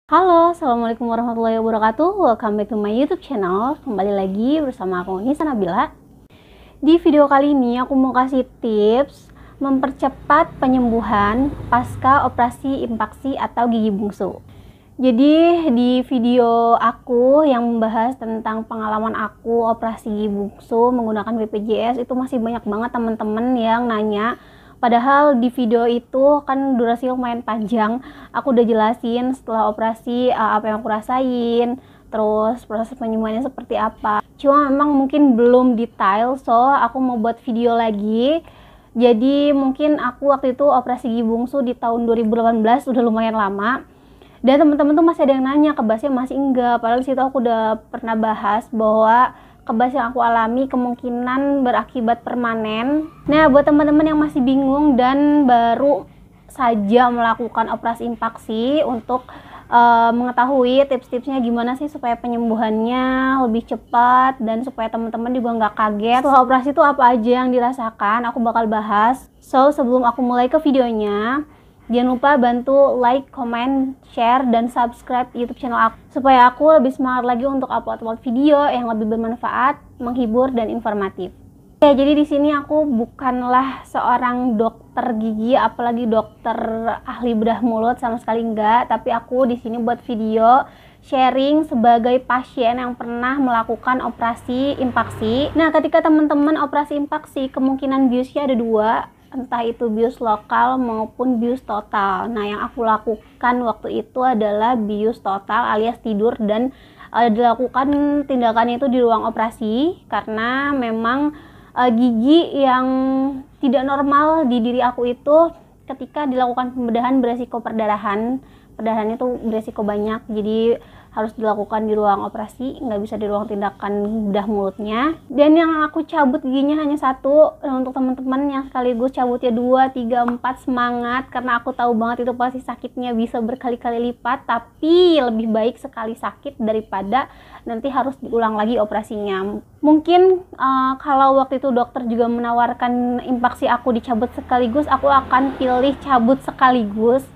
Halo, Assalamualaikum warahmatullahi wabarakatuh. Welcome back to my YouTube channel. Kembali lagi bersama aku, Nisa Nabila. Di video kali ini aku mau kasih tips mempercepat penyembuhan pasca operasi impaksi atau gigi bungsu. Jadi di video aku yang membahas tentang pengalaman aku operasi gigi bungsu menggunakan BPJS, itu masih banyak banget teman-teman yang nanya. Padahal di video itu kan durasi lumayan panjang. Aku udah jelasin setelah operasi apa yang aku rasain, terus proses penyembuhannya seperti apa. Cuma memang mungkin belum detail, so aku mau buat video lagi. Jadi mungkin aku waktu itu operasi gigi bungsu di tahun 2018, udah lumayan lama. Dan teman-teman tuh masih ada yang nanya kebasnya masih enggak. Padahal situ aku udah pernah bahas bahwa kebas yang aku alami kemungkinan berakibat permanen. Nah, buat teman-teman yang masih bingung dan baru saja melakukan operasi impaksi, untuk mengetahui tips-tipsnya gimana sih supaya penyembuhannya lebih cepat dan supaya teman-teman juga nggak kaget setelah operasi itu apa aja yang dirasakan, aku bakal bahas. So, sebelum aku mulai ke videonya, jangan lupa bantu like, comment, share, dan subscribe YouTube channel aku supaya aku lebih semangat lagi untuk upload video yang lebih bermanfaat, menghibur, dan informatif. Oke, jadi di sini aku bukanlah seorang dokter gigi, apalagi dokter ahli bedah mulut, sama sekali enggak. Tapi aku di sini buat video sharing sebagai pasien yang pernah melakukan operasi impaksi. Nah, ketika teman-teman operasi impaksi, kemungkinan biusnya ada dua, entah itu bius lokal maupun bius total. Nah, yang aku lakukan waktu itu adalah bius total alias tidur, dan dilakukan tindakannya itu di ruang operasi karena memang gigi yang tidak normal di diri aku itu ketika dilakukan pembedahan beresiko perdarahan. Perdarahannya itu beresiko banyak, jadi harus dilakukan di ruang operasi, nggak bisa di ruang tindakan bedah mulutnya. Dan yang aku cabut giginya hanya satu. Untuk teman-teman yang sekaligus cabutnya 2, 3, 4, semangat, karena aku tahu banget itu pasti sakitnya bisa berkali-kali lipat. Tapi lebih baik sekali sakit daripada nanti harus diulang lagi operasinya. Mungkin kalau waktu itu dokter juga menawarkan impaksi aku dicabut sekaligus, aku akan pilih cabut sekaligus.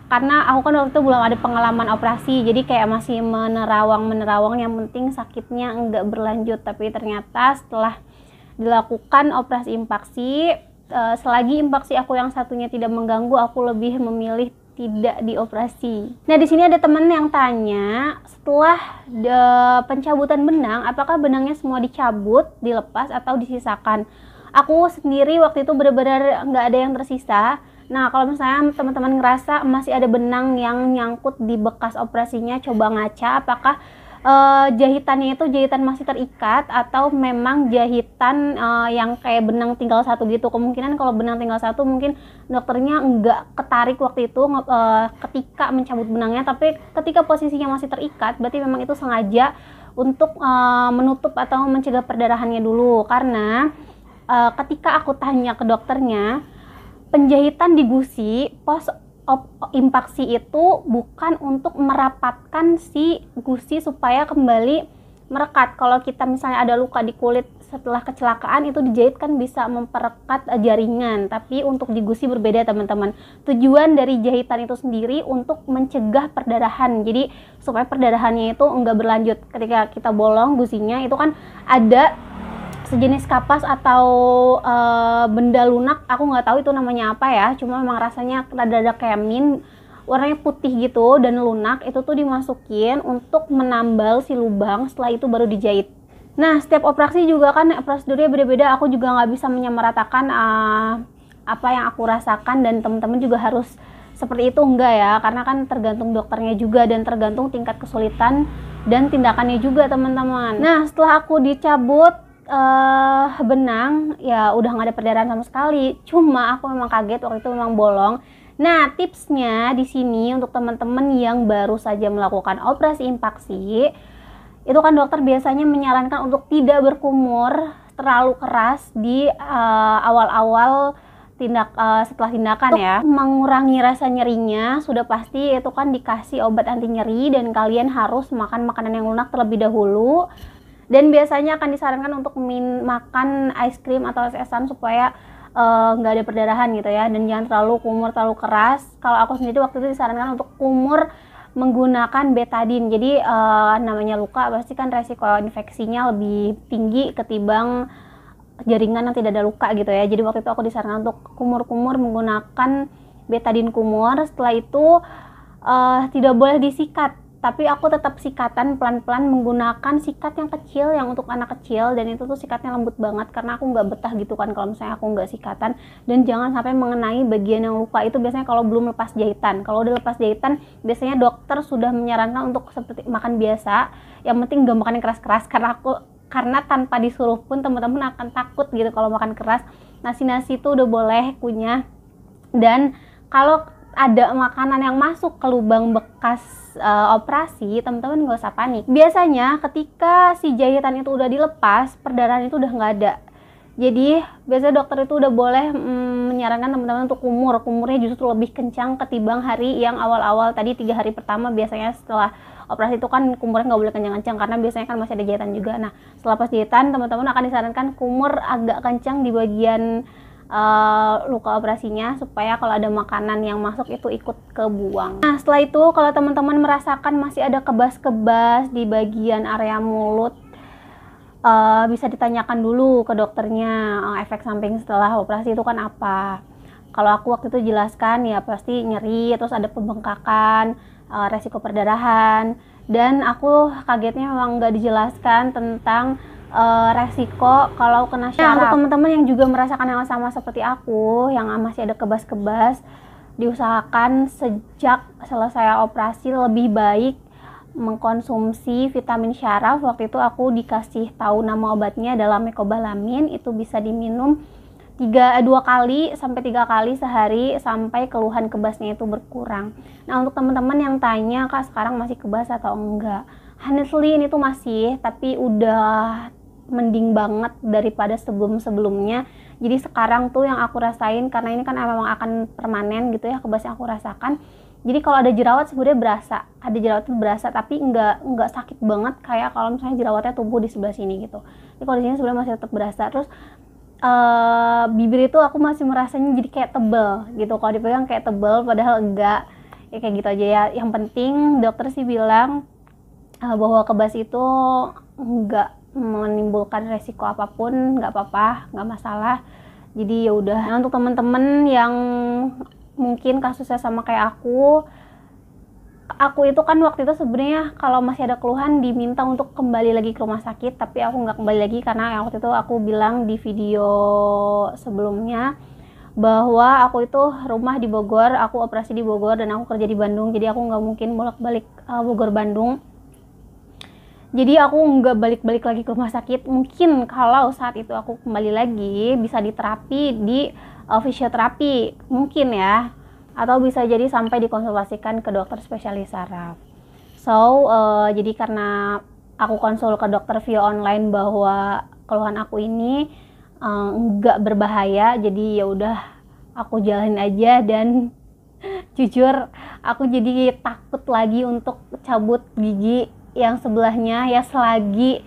Karena aku kan waktu itu belum ada pengalaman operasi, jadi kayak masih menerawang, yang penting sakitnya enggak berlanjut. Tapi ternyata setelah dilakukan operasi impaksi, selagi impaksi aku yang satunya tidak mengganggu, aku lebih memilih tidak dioperasi. Nah, di sini ada teman yang tanya, setelah pencabutan benang, apakah benangnya semua dicabut, dilepas, atau disisakan? Aku sendiri waktu itu benar-benar nggak ada yang tersisa. Nah, kalau misalnya teman-teman ngerasa masih ada benang yang nyangkut di bekas operasinya, coba ngaca apakah jahitannya itu jahitan masih terikat atau memang jahitan yang kayak benang tinggal satu gitu. Kemungkinan kalau benang tinggal satu mungkin dokternya nggak ketarik waktu itu ketika mencabut benangnya, tapi ketika posisinya masih terikat berarti memang itu sengaja untuk menutup atau mencegah perdarahannya dulu. Karena ketika aku tanya ke dokternya, penjahitan di gusi pos impaksi itu bukan untuk merapatkan si gusi supaya kembali merekat. Kalau kita misalnya ada luka di kulit setelah kecelakaan, itu dijahit kan bisa memperekat jaringan. Tapi untuk di gusi berbeda, teman-teman. Tujuan dari jahitan itu sendiri untuk mencegah perdarahan. Jadi supaya perdarahannya itu enggak berlanjut. Ketika kita bolong gusinya, itu kan ada sejenis kapas atau benda lunak, aku nggak tahu itu namanya apa ya, cuma memang rasanya rada-rada kayak mint, warnanya putih gitu dan lunak. Itu tuh dimasukin untuk menambal si lubang, setelah itu baru dijahit. Nah, setiap operasi juga kan prosedurnya beda-beda, aku juga nggak bisa menyamaratakan apa yang aku rasakan, dan teman-teman juga harus seperti itu enggak ya, karena kan tergantung dokternya juga dan tergantung tingkat kesulitan dan tindakannya juga, teman-teman. Nah, setelah aku dicabut benang, ya udah nggak ada perdarahan sama sekali. Cuma aku memang kaget, waktu itu memang bolong. Nah, tipsnya di sini untuk teman-teman yang baru saja melakukan operasi impaksi, itu kan dokter biasanya menyarankan untuk tidak berkumur terlalu keras di awal-awal setelah tindakan ya. Untuk mengurangi rasa nyerinya, sudah pasti itu kan dikasih obat anti nyeri, dan kalian harus makan makanan yang lunak terlebih dahulu. Dan biasanya akan disarankan untuk makan es krim atau es-esan supaya nggak ada perdarahan gitu ya. Dan jangan terlalu kumur, terlalu keras. Kalau aku sendiri waktu itu disarankan untuk kumur menggunakan betadine. Jadi namanya luka pasti kan resiko infeksinya lebih tinggi ketimbang jaringan yang tidak ada luka gitu ya. Jadi waktu itu aku disarankan untuk kumur-kumur menggunakan betadine kumur. Setelah itu tidak boleh disikat, tapi aku tetap sikatan pelan-pelan menggunakan sikat yang kecil, yang untuk anak kecil, dan itu tuh sikatnya lembut banget karena aku nggak betah gitu kan kalau misalnya aku nggak sikatan. Dan jangan sampai mengenai bagian yang luka, itu biasanya kalau belum lepas jahitan. Kalau udah lepas jahitan biasanya dokter sudah menyarankan untuk seperti makan biasa, yang penting nggak makan yang keras-keras, karena tanpa disuruh pun teman-teman akan takut gitu kalau makan keras. Nasi-nasi itu udah boleh kunyah, dan kalau ada makanan yang masuk ke lubang bekas operasi, teman-teman nggak usah panik. Biasanya ketika si jahitan itu udah dilepas, perdarahan itu udah nggak ada. Jadi biasanya dokter itu udah boleh menyarankan teman-teman untuk kumurnya justru lebih kencang ketimbang hari yang awal-awal tadi. 3 hari pertama biasanya setelah operasi itu kan kumurnya nggak boleh kencang-kencang karena biasanya kan masih ada jahitan juga. Nah setelah pas jahitan teman-teman akan disarankan kumur agak kencang di bagian luka operasinya supaya kalau ada makanan yang masuk itu ikut kebuang. Nah setelah itu kalau teman-teman merasakan masih ada kebas-kebas di bagian area mulut, bisa ditanyakan dulu ke dokternya efek samping setelah operasi itu kan apa. Kalau aku waktu itu jelaskan ya pasti nyeri, terus ada pembengkakan, resiko perdarahan, dan aku kagetnya memang nggak dijelaskan tentang resiko kalau kena syaraf. Nah, untuk teman-teman yang juga merasakan yang sama seperti aku, yang masih ada kebas-kebas, diusahakan sejak selesai operasi lebih baik mengkonsumsi vitamin syaraf. Waktu itu aku dikasih tahu nama obatnya adalah mecobalamin. Itu bisa diminum 2 kali sampai 3 kali sehari sampai keluhan kebasnya itu berkurang. Nah, untuk teman-teman yang tanya, Kak sekarang masih kebas atau enggak? Honestly ini tuh masih, tapi udah mending banget daripada sebelum-sebelumnya. Jadi sekarang tuh yang aku rasain, karena ini kan memang akan permanen gitu ya kebas yang aku rasakan. Jadi kalau ada jerawat sebenarnya berasa, ada jerawat itu berasa, tapi nggak sakit banget kayak kalau misalnya jerawatnya tumbuh di sebelah sini gitu. Jadi kalau di sini sebenarnya masih tetap berasa. Terus bibir itu aku masih merasanya jadi kayak tebel gitu, kalau dipegang kayak tebel padahal enggak, ya kayak gitu aja ya. Yang penting dokter sih bilang bahwa kebas itu enggak menimbulkan resiko apapun, nggak apa-apa, nggak masalah. Jadi ya udah. Nah, untuk teman-teman yang mungkin kasusnya sama kayak aku itu kan waktu itu sebenarnya kalau masih ada keluhan diminta untuk kembali lagi ke rumah sakit, tapi aku nggak kembali lagi karena waktu itu aku bilang di video sebelumnya bahwa aku itu rumah di Bogor, aku operasi di Bogor dan aku kerja di Bandung, jadi aku nggak mungkin bolak-balik Bogor Bandung. Jadi aku nggak balik-balik lagi ke rumah sakit. Mungkin kalau saat itu aku kembali lagi bisa diterapi di fisioterapi mungkin ya, atau bisa jadi sampai dikonsultasikan ke dokter spesialis saraf. So jadi karena aku konsul ke dokter via online bahwa keluhan aku ini nggak berbahaya, jadi ya udah aku jalanin aja. Dan jujur aku jadi takut lagi untuk cabut gigi yang sebelahnya ya, selagi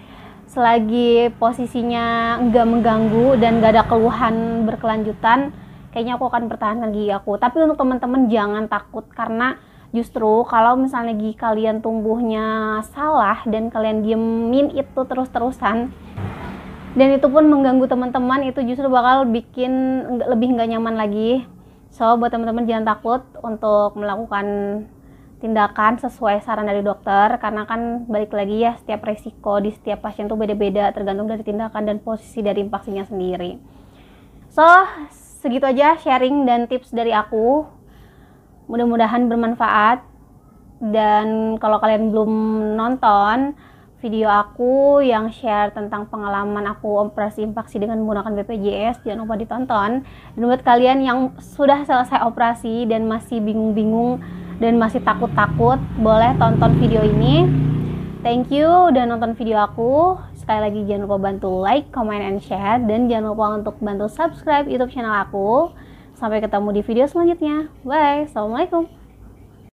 posisinya nggak mengganggu dan nggak ada keluhan berkelanjutan, kayaknya aku akan pertahankan gigi aku. Tapi untuk teman-teman jangan takut, karena justru kalau misalnya gigi kalian tumbuhnya salah dan kalian diemin itu terus-terusan dan itu pun mengganggu teman-teman, itu justru bakal bikin lebih nggak nyaman lagi. So buat teman-teman jangan takut untuk melakukan tindakan sesuai saran dari dokter, karena kan balik lagi ya, setiap resiko di setiap pasien tuh beda-beda tergantung dari tindakan dan posisi dari impaksinya sendiri. So segitu aja sharing dan tips dari aku, mudah-mudahan bermanfaat. Dan kalau kalian belum nonton video aku yang share tentang pengalaman aku operasi impaksi dengan menggunakan BPJS, jangan lupa ditonton. Dan buat kalian yang sudah selesai operasi dan masih bingung-bingung dan masih takut-takut, boleh tonton video ini. Thank you udah nonton video aku. Sekali lagi jangan lupa bantu like, comment, and share, dan jangan lupa untuk bantu subscribe YouTube channel aku. Sampai ketemu di video selanjutnya. Bye. Assalamualaikum.